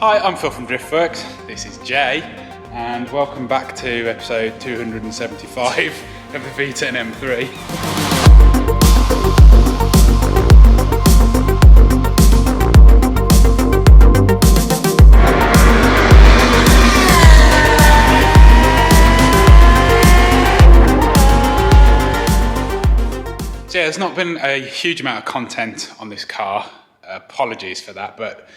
Hi, I'm Phil from Driftworks. This is Jay, and welcome back to episode 275 of the V10 M3. So yeah, there's not been a huge amount of content on this car. Apologies for that, but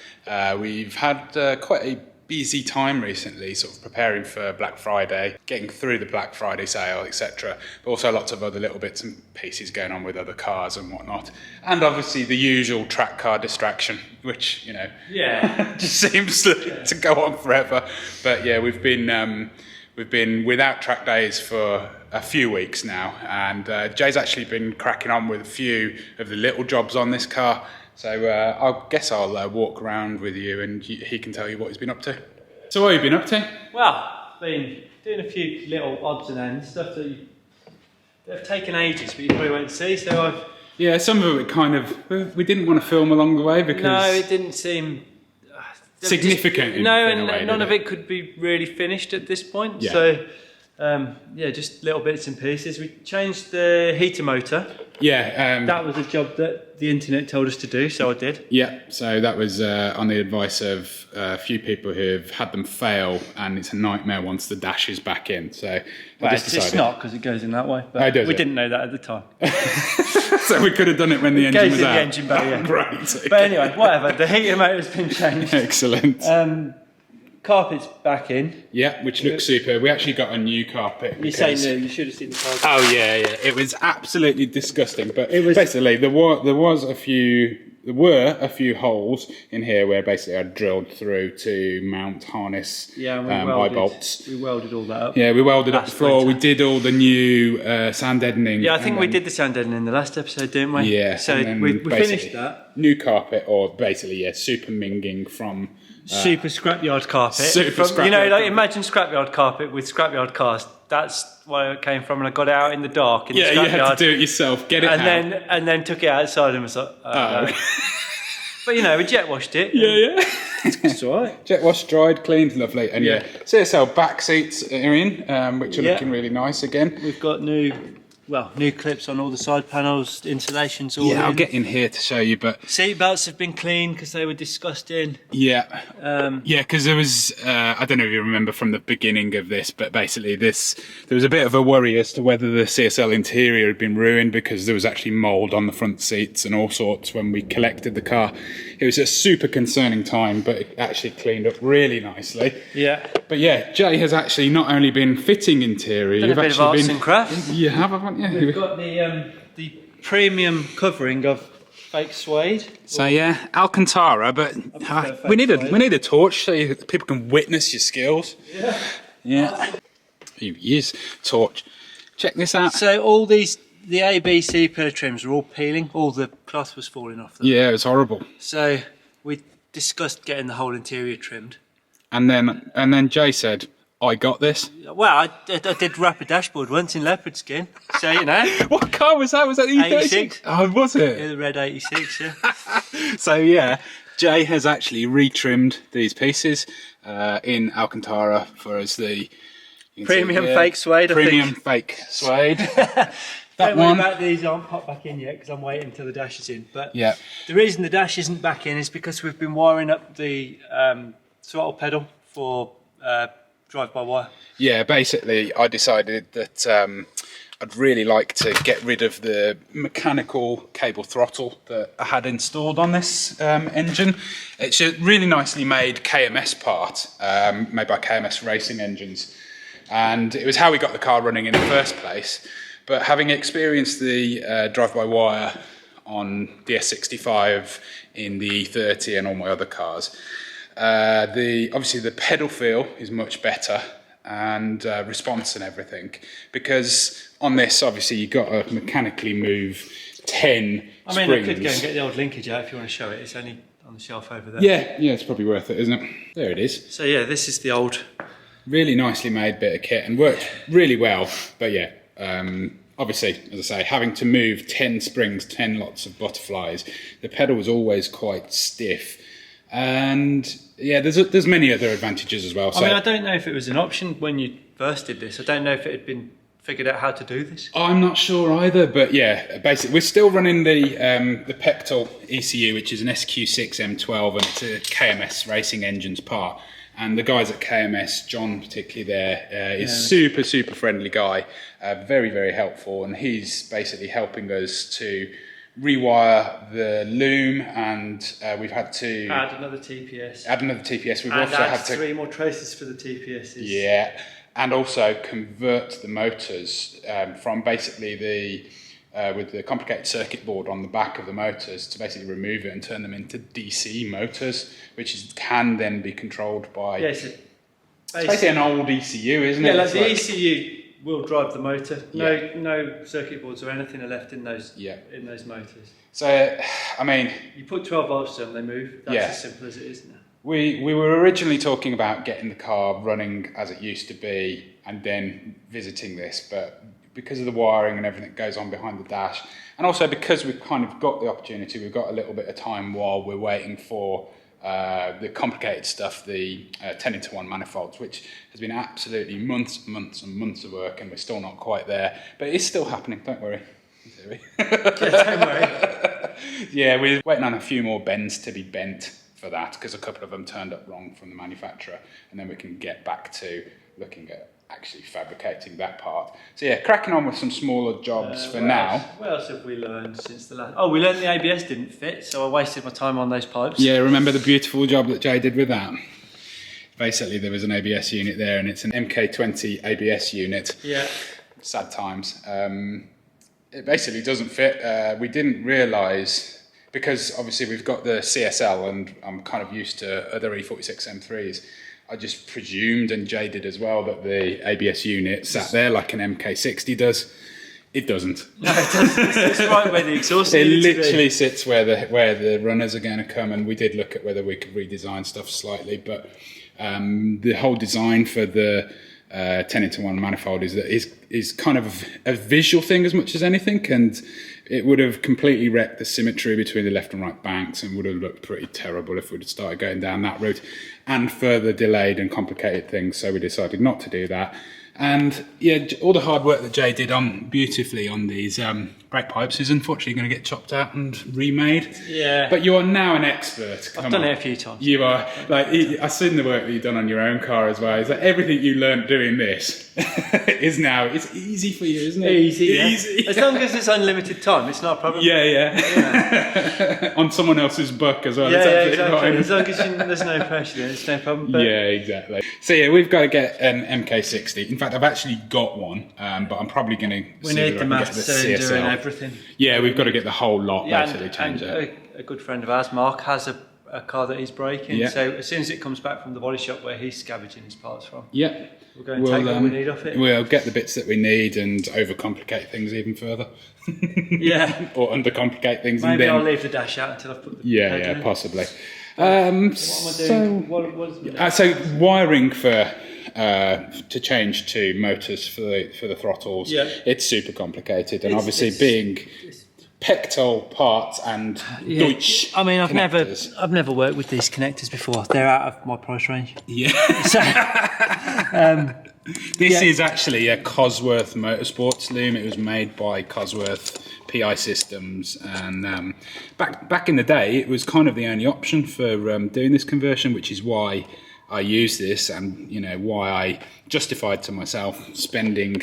we've had quite a busy time recently, sort of preparing for Black Friday, getting through the Black Friday sale, etc. But also lots of other little bits and pieces going on with other cars and whatnot. And obviously the usual track car distraction, which, you know, just seems to go on forever. But yeah, we've been without track days for a few weeks now, and Jay's actually been cracking on with a few of the little jobs on this car. So I guess I'll walk around with you and he can tell you what he's been up to. So what have you been up to? Well, been doing a few little odds and ends, stuff that have taken ages but you probably won't see. So Yeah, some of it kind of, we didn't want to film along the way because... No, it didn't seem... significant in a way, none of it could be really finished at this point. Yeah. So, yeah, just little bits and pieces. We changed the heater motor. Yeah. That was a job that the internet told us to do, so I did. Yeah, so that was on the advice of a few people who've had them fail, and it's a nightmare once the dash is back in. So I just decided... It's not, because it goes in that way. But we didn't know that at the time. So we could have done it when the engine was out. The engine back, yeah. Right. Okay. But anyway, whatever. The heater motor's been changed. Excellent. Carpet's back in. Yeah, which looks super. We actually got a new carpet. You say new, you should have seen the carpet. Oh yeah. It was absolutely disgusting. But it was basically there were a few holes in here where basically I drilled through to mount harness eye bolts. We welded all that up. Yeah, we welded up the floor. We did all the new sand deadening. Yeah, I think we did the sand deadening in the last episode, didn't we? Yeah. So we finished that. New carpet, or basically super minging from. Super scrapyard carpet. You know, like imagine scrapyard carpet with scrapyard cars. That's where it came from, and I got it out in the dark in the scrapyard. You had to do it yourself, get it out. And then took it outside and was like, no. But you know, we jet washed it. Yeah. It's all right. Jet washed, dried, cleaned, lovely. And CSL back seats are in, which are looking really nice again. We've got new clips on all the side panels, insulations all in. I'll get in here to show you, but... Seat belts have been cleaned because they were disgusting. Yeah. Because there was, I don't know if you remember from the beginning of this, but basically there was a bit of a worry as to whether the CSL interior had been ruined because there was actually mould on the front seats and all sorts when we collected the car. It was a super concerning time, but it actually cleaned up really nicely. Yeah. But yeah, Jay has actually not only been fitting interior, you've actually been... a bit of arts and crafts. You have, haven't you? We've got the premium covering of fake suede. So yeah, Alcantara, but we need a torch so people can witness your skills. Yeah. Use torch. Check this out. So all the A, B, C pillar trims were all peeling. All the cloth was falling off them. Yeah, it was horrible. So we discussed getting the whole interior trimmed. And then Jay said, I got this. Well, I did wrap a dashboard once in leopard skin, so you know. What car was that? Was that the E46? Oh, was it? Yeah, the red 86, yeah. So yeah, Jay has actually retrimmed these pieces in Alcantara for us. The premium fake suede, premium fake suede. Don't worry about these aren't popped back in yet because I'm waiting until the dash is in. But the reason the dash isn't back in is because we've been wiring up the throttle pedal for drive-by-wire. Yeah, basically I decided that I'd really like to get rid of the mechanical cable throttle that I had installed on this engine. It's a really nicely made KMS part, made by KMS Racing Engines. And it was how we got the car running in the first place. But having experienced the drive-by-wire on the S65, in the E30 and all my other cars, obviously the pedal feel is much better, and response and everything, because on this obviously you've got to mechanically move 10 springs. I could go and get the old linkage out if you want to show it. It's only on the shelf over there. Yeah, it's probably worth it, isn't it? There it is. So yeah, this is the old, really nicely made bit of kit and worked really well. But yeah, obviously, as I say, having to move 10 springs, 10 lots of butterflies, the pedal was always quite stiff. And yeah, there's many other advantages as well. So, I mean, I don't know if it was an option when you first did this. I don't know if it had been figured out how to do this. I'm not sure either, but yeah, basically we're still running the Pectel ECU, which is an SQ6 M12, and it's a KMS Racing Engines part. And the guys at KMS, John particularly there, is super friendly guy, very, very helpful, and he's basically helping us to rewire the loom, and we've had to add another TPS. We've and also add had to 3 more traces for the TPSs. Yeah, and also convert the motors from basically the with the complicated circuit board on the back of the motors to basically remove it and turn them into DC motors, which can then be controlled by. Yeah, it's basically an old ECU, isn't it? Yeah, like the ECU will drive the motor. No circuit boards or anything are left in those motors. So, I mean, you put 12 volts to them, they move. That's as simple as it is now. We were originally talking about getting the car running as it used to be and then visiting this, but because of the wiring and everything that goes on behind the dash, and also because we've kind of got the opportunity, we've got a little bit of time while we're waiting for the complicated stuff, the 10-1 manifolds, which has been absolutely months and months of work, and we're still not quite there, but it's still happening, don't worry. Don't worry. Yeah, we're waiting on a few more bends to be bent for that, because a couple of them turned up wrong from the manufacturer, and then we can get back to looking at actually fabricating that part. So yeah, cracking on with some smaller jobs for now. What else have we learned since the last... Oh, we learned the ABS didn't fit, so I wasted my time on those pipes. Yeah, remember the beautiful job that Jay did with that? Basically, there was an ABS unit there, and it's an MK20 ABS unit. Yeah. Sad times. It basically doesn't fit. We didn't realise, because obviously we've got the CSL, and I'm kind of used to other E46 M3s, I just presumed, and Jay did as well, that the ABS unit sat there like an MK60 does. It doesn't. No, it doesn't. It's right where the exhaust It literally sits where the runners are going to come, and we did look at whether we could redesign stuff slightly, but the whole design for the 10-1 manifold is kind of a visual thing as much as anything, and it would have completely wrecked the symmetry between the left and right banks and would have looked pretty terrible if we'd have started going down that route, and further delayed and complicated things, so we decided not to do that. And yeah, all the hard work that Jay did beautifully on these brake pipes is unfortunately going to get chopped out and remade. Yeah. But you are now an expert. I've done it a few times. You are. Like, I've seen the work that you've done on your own car as well. It's like everything you learned doing this is now, it's easy for you, isn't it? Easy. As long as it's unlimited time, it's not a problem. Yeah. On someone else's buck as well. Yeah, exactly. Fine. As long as there's no pressure, then it's no problem. But yeah, exactly. So yeah, we've got to get an MK60. In fact, I've actually got one, but I'm probably going to. We need the master cylinder and everything. Yeah, we've got to get the whole lot basically changed. A good friend of ours, Mark, has a car that he's breaking. Yeah. So as soon as it comes back from the body shop where he's scavenging his parts from, we'll go and take what we need off it. We'll get the bits that we need and overcomplicate things even further. Yeah. Or undercomplicate things. Maybe and then... I'll leave the dash out until I've put the Yeah, possibly. What am I doing? So wiring for to change to motors for the throttles. Yeah. It's super complicated, and obviously being Pectel parts and Deutsch. I mean, I've never worked with these connectors before. They're out of my price range. Yeah. This is actually a Cosworth Motorsports loom. It was made by Cosworth PI Systems, and back in the day, it was kind of the only option for doing this conversion, which is why I use this, and why I justified to myself spending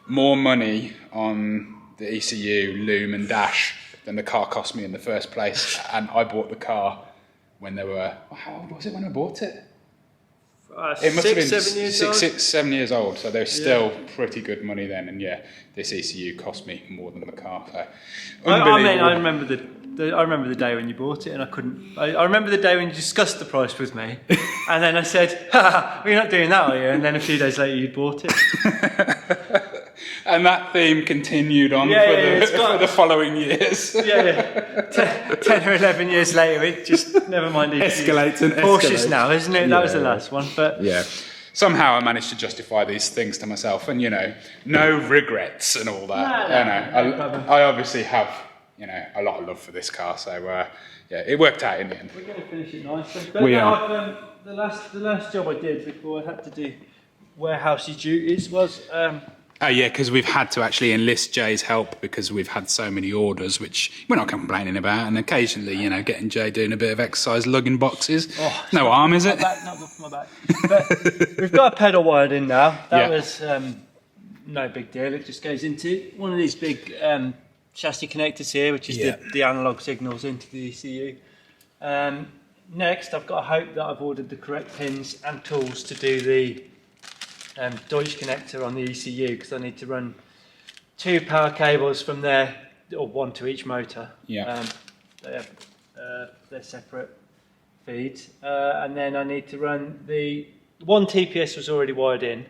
more money on the ECU, loom and dash than the car cost me in the first place. And I bought the car when they were, how old was it when I bought it? It must have been 6, 7 years old, so they're still pretty good money then. And yeah, this ECU cost me more than the car. So I remember the day when you bought it, and I couldn't. I remember the day when you discussed the price with me, and then I said, well, "You're not doing that, are you?" And then a few days later, you bought it. And that theme continued on for the following years. 10 or 11 years later, it just, never mind. Escalates and cautious now, isn't it? That was the last one. But somehow I managed to justify these things to myself, and no regrets and all that. No problem. I obviously have you know, a lot of love for this car. So yeah, it worked out in the end. We're going to finish it nicely. But We are. The last job I did before I had to do warehousey duties was. Oh yeah, because we've had to actually enlist Jay's help because we've had so many orders, which we're not complaining about, and occasionally, you know, getting Jay doing a bit of exercise, lugging boxes. Oh, no harm, is it? Not good for my back. But we've got a pedal wired in now. That was no big deal. It just goes into one of these big chassis connectors here, which is the analog signals into the ECU. Next, I've got to hope that I've ordered the correct pins and tools to do the Deutsch connector on the ECU, because I need to run 2 power cables from there, or 1 to each motor. Yeah. They're separate feeds, and then I need to run the one TPS was already wired in,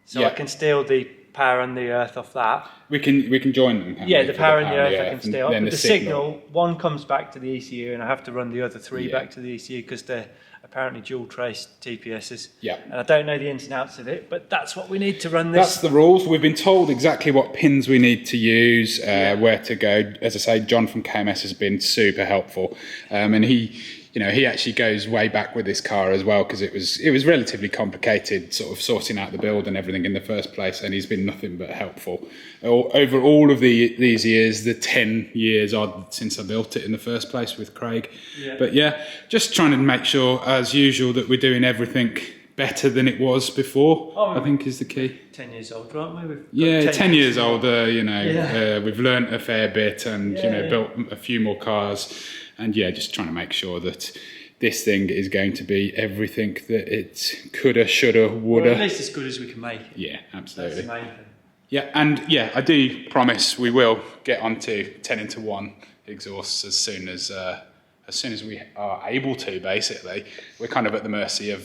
so I can steal the power and the earth off that. We can join them. Yeah, the power and the earth I can steal. But the signal, one comes back to the ECU, and I have to run the other 3 back to the ECU because they're apparently dual trace TPSs. Yeah. And I don't know the ins and outs of it, but that's what we need to run this. That's the rules. We've been told exactly what pins we need to use, where to go. As I say, John from KMS has been super helpful, and he actually goes way back with this car as well, because it was relatively complicated, sort of sorting out the build and everything in the first place, and he's been nothing but helpful over all of these years, the 10 years odd since I built it in the first place with Craig. Yeah. But yeah, just trying to make sure, as usual, that we're doing everything better than it was before. I think is the key. 10 years older, aren't we? Yeah, 10 years older. You know, we've learnt a fair bit, and built a few more cars. And yeah, just trying to make sure that this thing is going to be everything that it coulda, shoulda, woulda. Well, at least as good as we can make it. Yeah, absolutely. That's the main thing. Yeah, and yeah, I do promise we will get onto 10-into-1 exhausts as soon as we are able to. Basically, we're kind of at the mercy of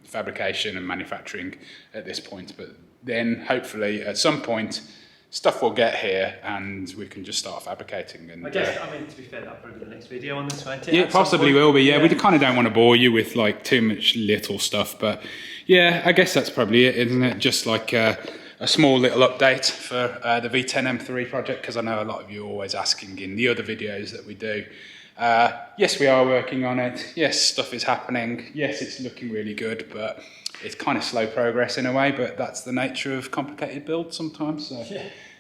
fabrication and manufacturing at this point, but then hopefully at some point, stuff will get here and we can just start fabricating. And I guess, to be fair, that'll probably be the next video on this, won't it? Yeah, it possibly will be, yeah. We kind of don't want to bore you with like too much little stuff, but yeah, I guess that's probably it, isn't it? Just like a small little update for the V10 M3 project, because I know a lot of you are always asking in the other videos that we do. Yes, we are working on it. Yes, stuff is happening. Yes, it's looking really good, but it's kind of slow progress in a way, but that's the nature of complicated builds sometimes. So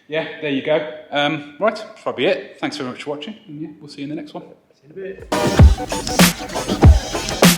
yeah, there you go. Right, that's probably it. Thanks very much for watching, and yeah, we'll see you in the next one. See you in a bit.